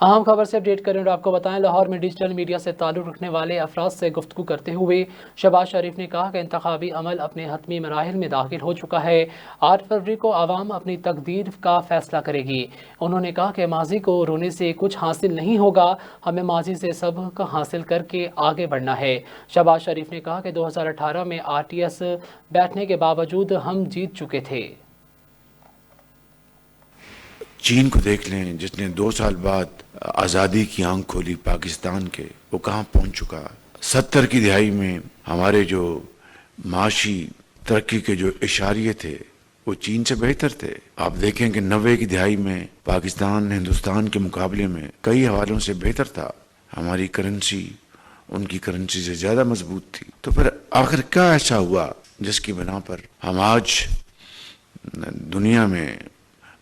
اہم خبر سے اپڈیٹ کریں اور آپ کو بتائیں، لاہور میں ڈیجیٹل میڈیا سے تعلق رکھنے والے افراد سے گفتگو کرتے ہوئے شہباز شریف نے کہا کہ انتخابی عمل اپنے حتمی مراحل میں داخل ہو چکا ہے۔ 8 فروری کو عوام اپنی تقدیر کا فیصلہ کرے گی۔ انہوں نے کہا کہ ماضی کو رونے سے کچھ حاصل نہیں ہوگا، ہمیں ماضی سے سبق حاصل کر کے آگے بڑھنا ہے۔ شہباز شریف نے کہا کہ 2018 میں RTS بیٹھنے کے باوجود ہم جیت چکے تھے۔ چین کو دیکھ لیں، جس نے 2 سال بعد آزادی کی آنکھ کھولی پاکستان کے، وہ کہاں پہنچ چکا۔ 70 کی دہائی میں ہمارے جو معاشی ترقی کے جو اشاریے تھے وہ چین سے بہتر تھے۔ آپ دیکھیں کہ 90 کی دہائی میں پاکستان ہندوستان کے مقابلے میں کئی حوالوں سے بہتر تھا۔ ہماری کرنسی ان کی کرنسی سے زیادہ مضبوط تھی۔ تو پھر آخر کیا ایسا ہوا جس کی بنا پر ہم آج دنیا میں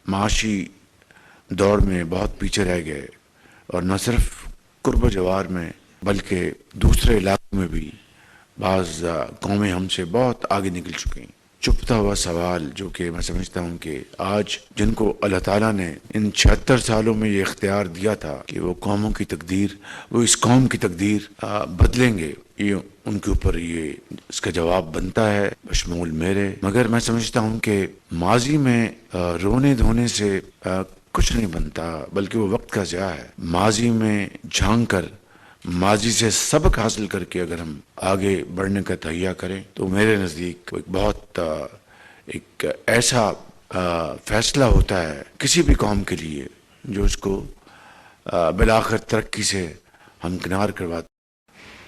معاشی دوڑ میں بہت پیچھے رہ گئے، اور نہ صرف قرب و جوار میں بلکہ دوسرے علاقوں میں بھی بعض قومیں ہم سے بہت آگے نکل چکی ہیں۔ چھپتا ہوا سوال جو کہ میں سمجھتا ہوں کہ آج جن کو اللہ تعالیٰ نے ان 76 سالوں میں یہ اختیار دیا تھا کہ وہ قوموں کی تقدیر، وہ اس قوم کی تقدیر بدلیں گے، یہ ان کے اوپر یہ اس کا جواب بنتا ہے بشمول میرے۔ مگر میں سمجھتا ہوں کہ ماضی میں رونے دھونے سے کچھ نہیں بنتا، بلکہ وہ وقت کا ضیاع ہے۔ ماضی میں جھانک کر، ماضی سے سبق حاصل کر کے اگر ہم آگے بڑھنے کا تہیہ کریں تو میرے نزدیک ایک بہت ایک ایسا فیصلہ ہوتا ہے کسی بھی قوم کے لیے جو اس کو بالآخر ترقی سے ہمکنار کرواتا ہے۔